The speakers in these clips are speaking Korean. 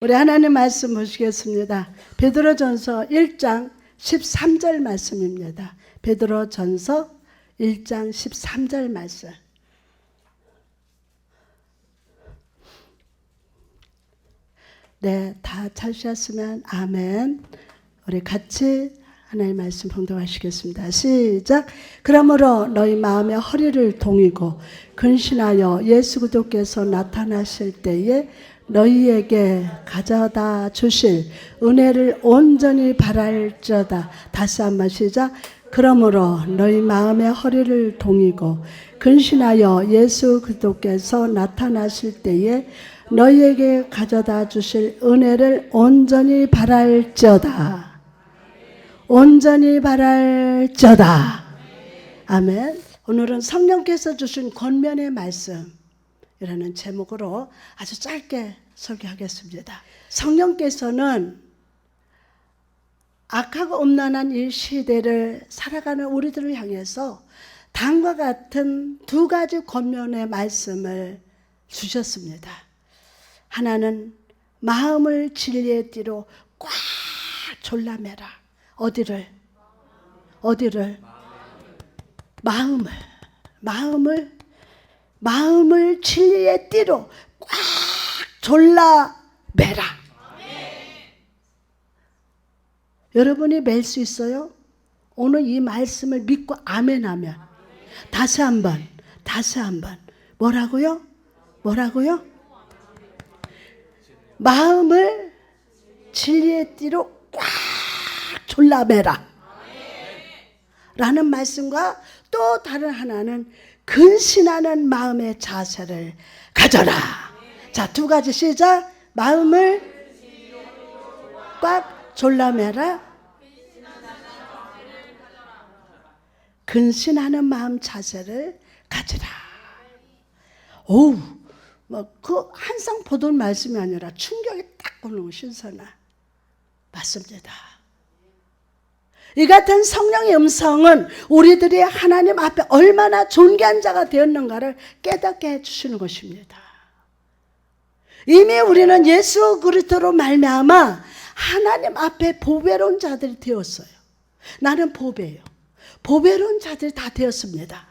우리 하나님 말씀 보시겠습니다. 베드로전서 1장 13절 말씀입니다. 베드로전서 1장 13절 말씀. 네, 다 찾으셨으면 아멘. 우리 같이 하나님의 말씀 봉독하시겠습니다. 시작. 그러므로 너희 마음의 허리를 동이고 근신하여 예수 그리스도께서 나타나실 때에 너희에게 가져다 주실 은혜를 온전히 바랄지어다. 다시 한번 시작. 그러므로 너희 마음의 허리를 동이고 근신하여 예수 그리스도께서 나타나실 때에 너희에게 가져다 주실 은혜를 온전히 바랄지어다. 온전히 바랄지어다. 아멘. 오늘은 성령께서 주신 권면의 말씀이라는 제목으로 아주 짧게 설교하겠습니다. 성령께서는 악하고 음란한 이 시대를 살아가는 우리들을 향해서 다음과 같은 두 가지 권면의 말씀을 주셨습니다. 하나는 마음을 진리의 띠로 꽉 졸라매라. 어디를? 마음을 진리의 띠로 꽉 졸라매라. 여러분이 맬 수 있어요? 오늘 이 말씀을 믿고 아멘하면. 다시 한번. 뭐라고요? 마음을 진리의 띠로 꽉 졸라매라 라는 말씀과 또 다른 하나는 근신하는 마음의 자세를 가져라. 자, 두 가지 시작. 마음을 꽉 졸라매라. 근신하는 마음 자세를 가지라. 오우, 그 한상 보던 말씀이 아니라 충격이 딱 오는 신선한 맞습니다. 이 같은 성령의 음성은 우리들이 하나님 앞에 얼마나 존귀한 자가 되었는가를 깨닫게 해주시는 것입니다. 이미 우리는 예수 그리스도로 말미암아 하나님 앞에 보배로운 자들이 되었어요. 나는 보배예요. 보배로운 자들이 다 되었습니다.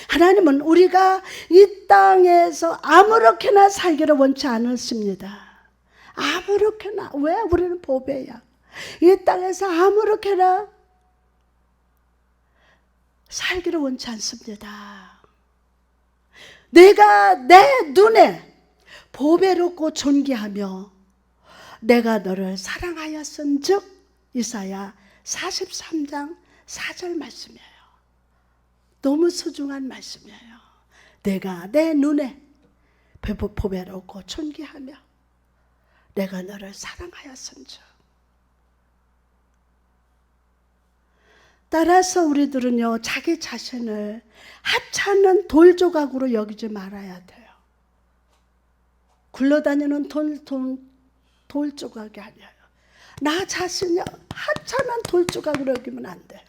하나님은 우리가 이 땅에서 아무렇게나 살기를 원치 않으십니다. 아무렇게나. 왜? 우리는 보배야. 이 땅에서 아무렇게나 살기를 원치 않습니다. 내가 내 눈에 보배롭고 존귀하며 내가 너를 사랑하였은즉 이사야 43장 4절 말씀이에요. 너무 소중한 말씀이에요. 내가 내 눈에 보배롭고 존귀하며 내가 너를 사랑하였은즉. 따라서 우리들은요, 자기 자신을 하찮은 돌 조각으로 여기지 말아야 돼요. 굴러다니는 돌 조각이 아니에요. 나 자신을 하찮은 돌 조각으로 여기면 안 돼요.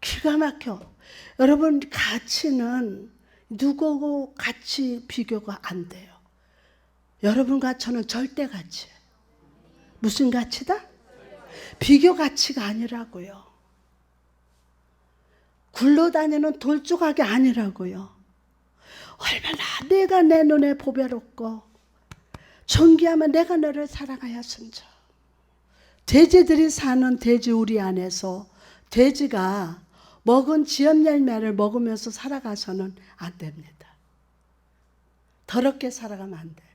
기가 막혀. 여러분, 가치는 누구고 같이 비교가 안 돼요. 여러분과 저는 절대 가치. 무슨 가치다? 비교 가치가 아니라고요. 굴러다니는 돌조각이 아니라고요. 얼마나 내가 내 눈에 보배롭고 존귀하면 내가 너를 사랑하였은즉. 돼지들이 사는 돼지우리 안에서 돼지가 먹은 지엄 열매를 먹으면서 살아가서는 안 됩니다. 더럽게 살아가면 안 돼요.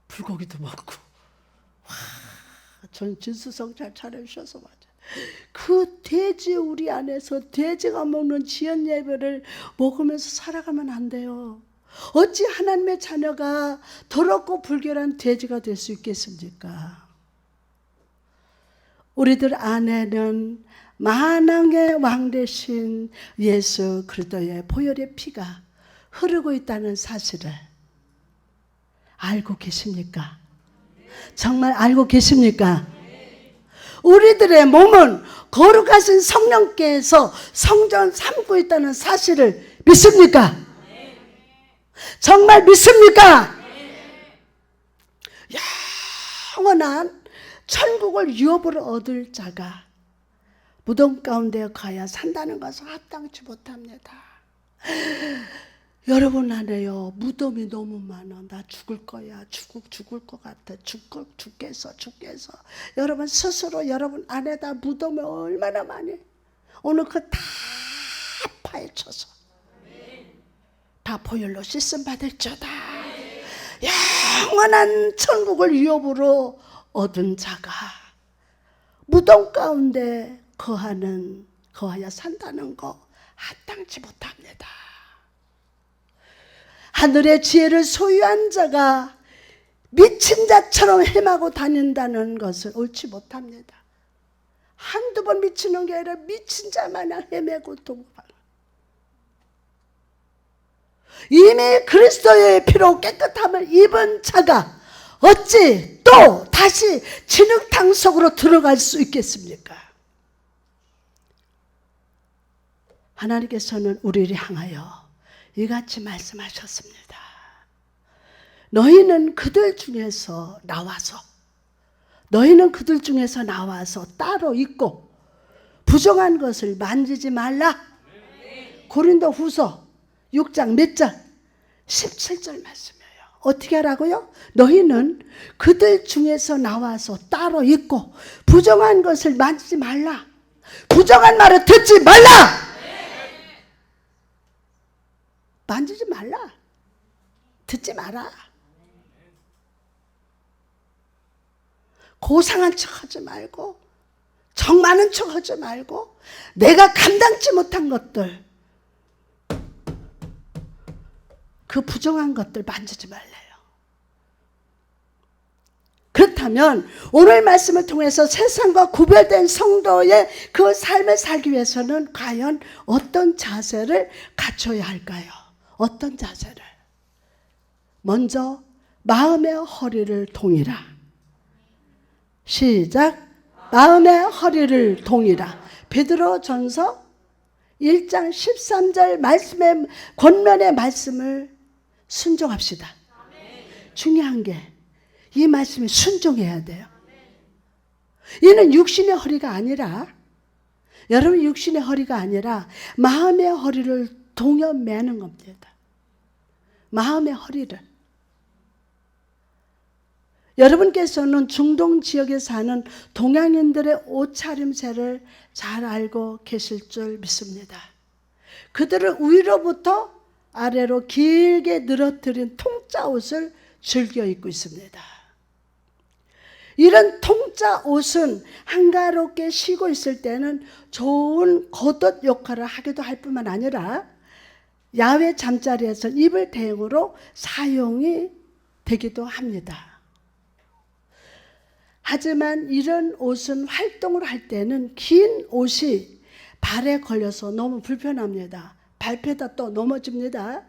불고기도 먹고, 전 진수성 잘 차려주셔서 맞아요. 그 돼지 우리 안에서 돼지가 먹는 지연 예배를 먹으면서 살아가면 안 돼요. 어찌 하나님의 자녀가 더럽고 불결한 돼지가 될 수 있겠습니까? 우리들 안에는 만왕의 왕 되신 예수 그리스도의 보혈의 피가 흐르고 있다는 사실을 알고 계십니까? 정말 알고 계십니까? 우리들의 몸은 거룩하신 성령께서 성전 삼고 있다는 사실을 믿습니까? 정말 믿습니까? 영원한 천국을 유업으로 얻을 자가 무덤 가운데 가야 산다는 것을 합당치 못합니다. 여러분 안에요, 무덤이 너무 많아. 나 죽을 거야. 죽을 것 같아. 죽겠어. 여러분 스스로 여러분 안에다 무덤이 얼마나 많이, 오늘 그 다 파헤쳐서 다 보혈로 씻음 받을지어다. 영원한 천국을 유업으로 얻은 자가 무덤 가운데 거하여 산다는 거 합당치 못합니다. 하늘의 지혜를 소유한 자가 미친 자처럼 헤매고 다닌다는 것을 옳지 못합니다. 한두 번 미치는 게 아니라 미친 자마냥 헤매고 도망가는, 이미 그리스도의 피로 깨끗함을 입은 자가 어찌 또 다시 진흙탕 속으로 들어갈 수 있겠습니까? 하나님께서는 우리를 향하여 이같이 말씀하셨습니다. 너희는 그들 중에서 나와서 따로 있고 부정한 것을 만지지 말라. 고린도 후서 6장 몇 장? 17절 말씀이에요. 어떻게 하라고요? 너희는 그들 중에서 나와서 따로 있고 부정한 것을 만지지 말라. 부정한 말을 듣지 말라. 만지지 말라. 듣지 마라. 고상한 척 하지 말고 정 많은 척 하지 말고 내가 감당치 못한 것들, 그 부정한 것들 만지지 말래요. 그렇다면 오늘 말씀을 통해서 세상과 구별된 성도의 그 삶을 살기 위해서는 과연 어떤 자세를 갖춰야 할까요? 어떤 자세를? 먼저 마음의 허리를 동이라. 시작. 마음의 허리를 동이라. 베드로전서 1장 13절 말씀의 권면의 말씀을 순종합시다. 중요한 게 이 말씀에 순종해야 돼요. 이는 육신의 허리가 아니라, 여러분 육신의 허리가 아니라 마음의 허리를 동여 매는 겁니다. 마음의 허리를. 여러분께서는 중동 지역에 사는 동양인들의 옷차림새를 잘 알고 계실 줄 믿습니다. 그들은 위로부터 아래로 길게 늘어뜨린 통짜 옷을 즐겨 입고 있습니다. 이런 통짜 옷은 한가롭게 쉬고 있을 때는 좋은 겉옷 역할을 하기도 할 뿐만 아니라 야외 잠자리에서 입을 대용으로 사용이 되기도 합니다. 하지만 이런 옷은 활동을 할 때는 긴 옷이 발에 걸려서 너무 불편합니다. 발패다 또 넘어집니다.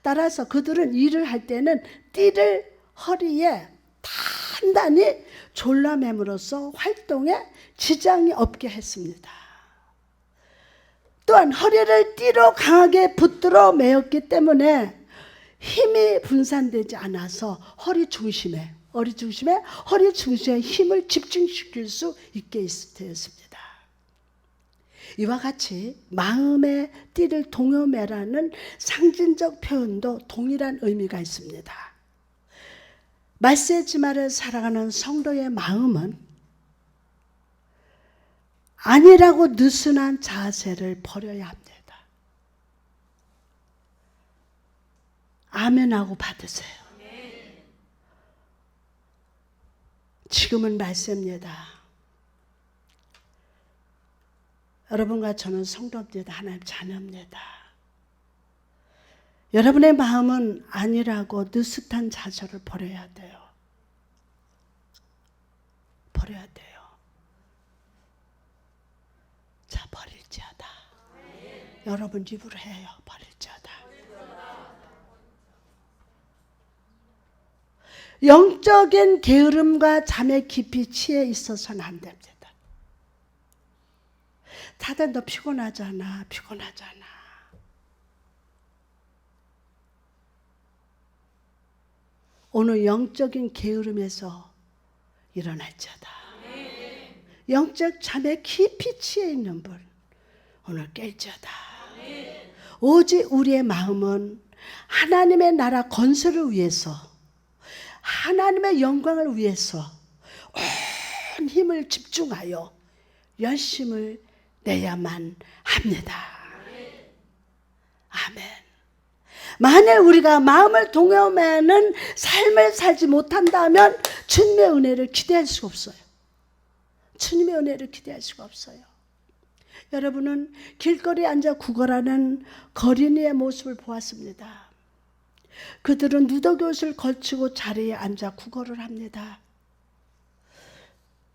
따라서 그들은 일을 할 때는 띠를 허리에 단단히 졸라매므로써 활동에 지장이 없게 했습니다. 또한 허리를 띠로 강하게 붙들어 매었기 때문에 힘이 분산되지 않아서 허리 중심에 힘을 집중시킬 수 있게 되었습니다. 이와 같이 마음의 띠를 동여매라는 상징적 표현도 동일한 의미가 있습니다. 말세지마를 살아가는 성도의 마음은 아니라고 느슨한 자세를 버려야 합니다. 아멘하고 받으세요. 지금은 말세입니다. 여러분과 저는 성도입니다. 하나님 자녀입니다. 여러분의 마음은 아니라고 느긋한 자세를 버려야 돼요. 버려야 돼요. 자, 버릴지어다. 여러분 입으로 해요. 버릴지어다. 영적인 게으름과 잠에 깊이 취해 있어서는 안 됩니다. 다들 너 피곤하잖아. 오늘 영적인 게으름에서 일어날지어다. 영적 잠에 깊이 취해 있는 분 오늘 깰지어다. 오직 우리의 마음은 하나님의 나라 건설을 위해서, 하나님의 영광을 위해서 온 힘을 집중하여 열심을 내야만 합니다. 아멘. 만일 우리가 마음을 동요하는 삶을 살지 못한다면 주님의 은혜를 기대할 수가 없어요. 주님의 은혜를 기대할 수가 없어요. 여러분은 길거리에 앉아 구걸하는 거린이의 모습을 보았습니다. 그들은 누더기옷을 걸치고 자리에 앉아 구걸을 합니다.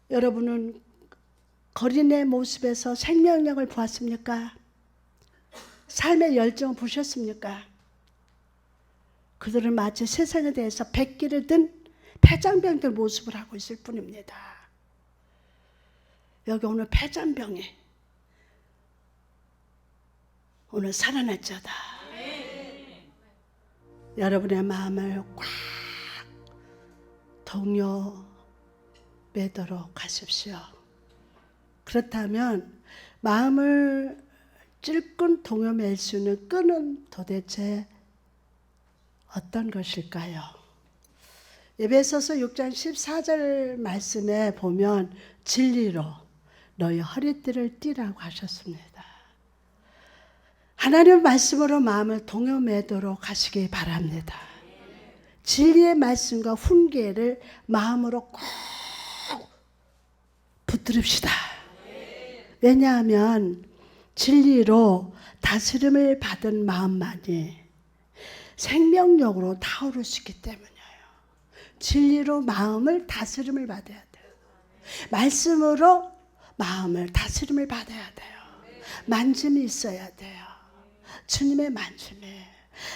여러분은 거린의 모습에서 생명력을 보았습니까? 삶의 열정을 보셨습니까? 그들은 마치 세상에 대해서 백기를 든 폐장병들 모습을 하고 있을 뿐입니다. 여기 오늘 폐장병에 오늘 살아날지어다. 여러분의 마음을 꽉 동요매도록 하십시오. 그렇다면 마음을 찔끔 동요맬 수 있는 끈은 도대체 어떤 것일까요? 에베소서 6장 14절 말씀에 보면 진리로 너희 허리띠를 띠라고 하셨습니다. 하나님의 말씀으로 마음을 동요매도록 하시기 바랍니다. 진리의 말씀과 훈계를 마음으로 꼭 붙들읍시다. 왜냐하면 진리로 다스림을 받은 마음만이 생명력으로 타오를 수 있기 때문이에요. 진리로 마음을 다스림을 받아야 돼요. 말씀으로 마음을 다스림을 받아야 돼요. 만짐이 있어야 돼요. 주님의 만짐이.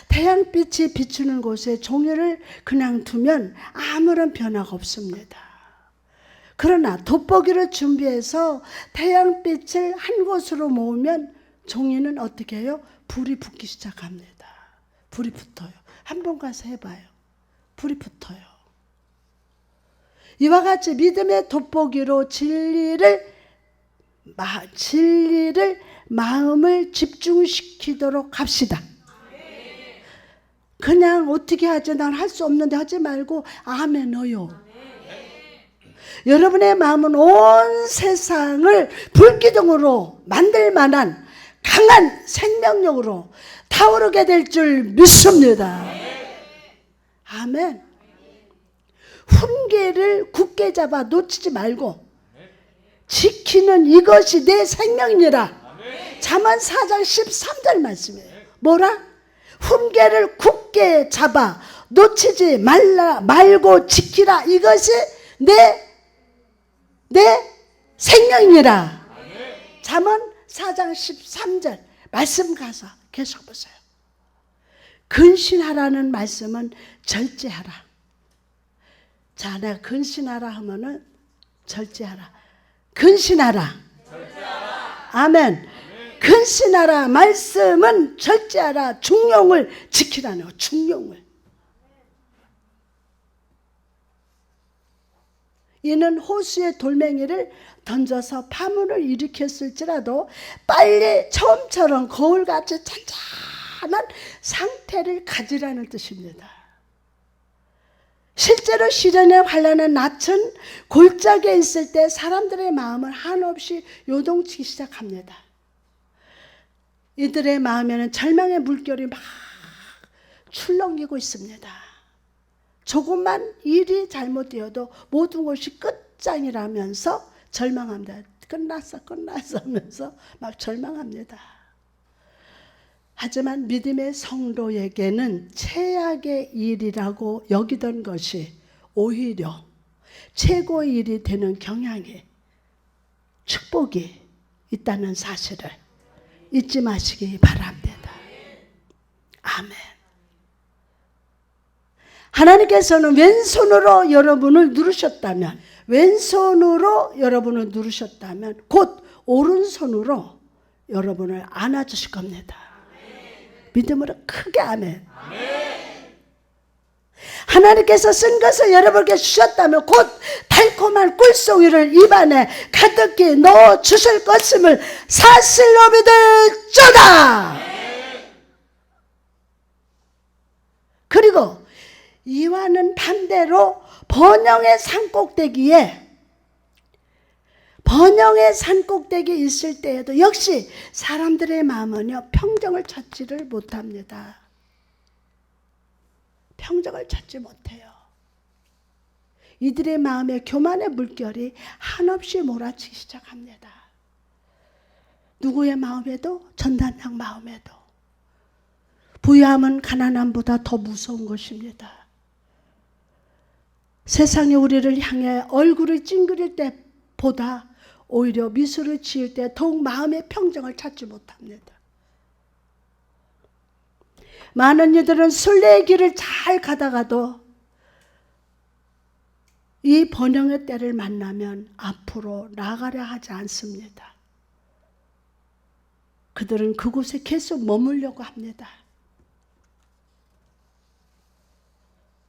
태양빛이 비추는 곳에 종이를 그냥 두면 아무런 변화가 없습니다. 그러나 돋보기를 준비해서 태양빛을 한 곳으로 모으면 종이는 어떻게 해요? 불이 붙기 시작합니다. 불이 붙어요. 한번 가서 해봐요. 불이 붙어요. 이와 같이 믿음의 돋보기로 진리를 마음을 집중시키도록 합시다. 그냥 어떻게 하지? 난 할 수 없는데 하지 말고 아멘어요. 여러분의 마음은 온 세상을 불기둥으로 만들 만한 강한 생명력으로 타오르게 될 줄 믿습니다. 아멘. 훈계를 굳게 잡아 놓치지 말고 지키는 이것이 내 생명이니라. 잠언 4장 13절 말씀이에요. 뭐라? 훈계를 굳게 잡아 놓치지 말고 지키라. 이것이 내 생명이니라. 잠언 4장 13절 말씀 가서 계속 보세요. 근신하라는 말씀은 절제하라. 자, 내가 근신하라 하면은 절제하라. 근신하라. 아멘. 근신하라 말씀은 절제하라. 중용을 지키라는 거. 중용을. 이는 호수의 돌멩이를 던져서 파문을 일으켰을지라도 빨리 처음처럼 거울같이 잔잔한 상태를 가지라는 뜻입니다. 실제로 시련의 환난의 낯은 골짜기에 있을 때 사람들의 마음을 한없이 요동치기 시작합니다. 이들의 마음에는 절망의 물결이 막 출렁이고 있습니다. 조금만 일이 잘못되어도 모든 것이 끝장이라면서 절망합니다. 끝났어 하면서 막 절망합니다. 하지만 믿음의 성도에게는 최악의 일이라고 여기던 것이 오히려 최고의 일이 되는 경향이, 축복이 있다는 사실을 잊지 마시기 바랍니다. 아멘. 하나님께서는 왼손으로 여러분을 누르셨다면 곧 오른손으로 여러분을 안아주실 겁니다. 믿음으로 크게 아멘. 하나님께서 쓴 것을 여러분께 주셨다면 곧 달콤한 꿀송이를 입안에 가득히 넣어 주실 것임을 사실로 믿을지어다. 그리고 이와는 반대로 번영의 산꼭대기에 있을 때에도 역시 사람들의 마음은요, 평정을 찾지를 못합니다. 평정을 찾지 못해요. 이들의 마음에 교만의 물결이 한없이 몰아치기 시작합니다. 누구의 마음에도, 전단장 마음에도. 부유함은 가난함보다 더 무서운 것입니다. 세상이 우리를 향해 얼굴을 찡그릴 때보다 오히려 미소를 지을 때 더욱 마음의 평정을 찾지 못합니다. 많은 이들은 순례의 길을 잘 가다가도 이 번영의 때를 만나면 앞으로 나가려 하지 않습니다. 그들은 그곳에 계속 머물려고 합니다.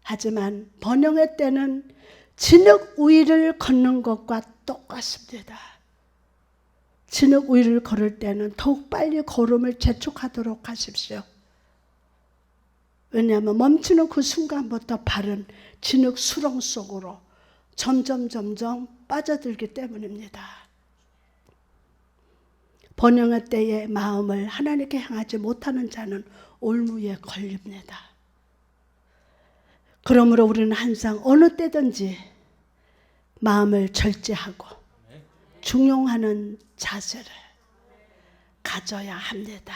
하지만 번영의 때는 진흙 위를 걷는 것과 똑같습니다. 진흙 위를 걸을 때는 더욱 빨리 걸음을 재촉하도록 하십시오. 왜냐하면 멈추는 그 순간부터 발은 진흙 수렁 속으로 점점 빠져들기 때문입니다. 번영의 때에 마음을 하나님께 향하지 못하는 자는 올무에 걸립니다. 그러므로 우리는 항상 어느 때든지 마음을 절제하고 중용하는 자세를 가져야 합니다.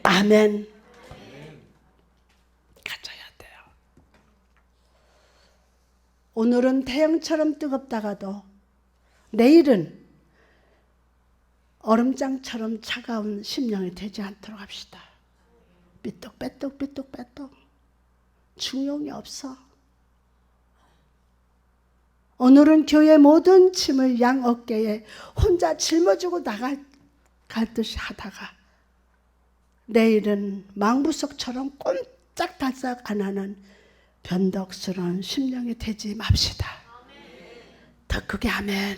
아멘. 가져야 돼요. 오늘은 태양처럼 뜨겁다가도 내일은 얼음장처럼 차가운 심령이 되지 않도록 합시다. 삐뚤빼뚤 중용이 없어. 오늘은 교회 모든 짐을 양 어깨에 혼자 짊어지고 나갈 듯이 하다가 내일은 망부석처럼 꼼짝달싹 안 하는 변덕스러운 심령이 되지 맙시다. 더 크게 아멘.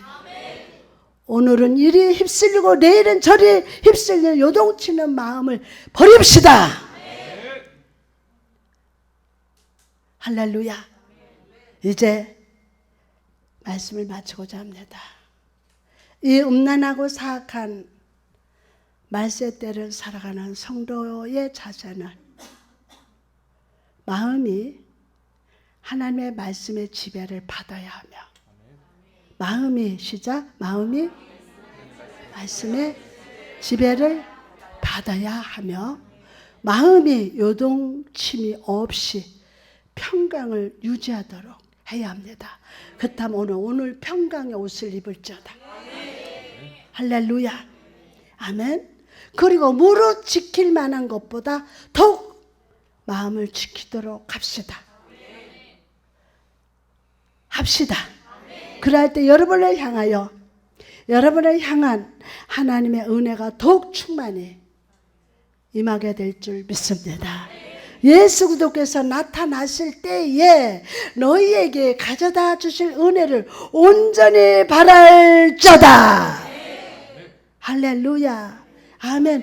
오늘은 이리 휩쓸리고 내일은 저리 휩쓸리는 요동치는 마음을 버립시다. 할렐루야. 이제 말씀을 마치고자 합니다. 이 음란하고 사악한 말세 때를 살아가는 성도의 자세는 마음이 하나님의 말씀의 지배를 받아야 하며, 마음이 말씀의 지배를 받아야 하며, 마음이 요동침이 없이 평강을 유지하도록 해야 합니다. 그렇다면 오늘 평강의 옷을 입을지어다. 할렐루야. 아멘. 그리고 무릇 지킬 만한 것보다 더욱 마음을 지키도록 합시다. 그럴 때 여러분을 향한 하나님의 은혜가 더욱 충만히 임하게 될 줄 믿습니다. 예수 그리스도께서 나타나실 때에 너희에게 가져다 주실 은혜를 온전히 바랄 자다. 할렐루야. 아멘.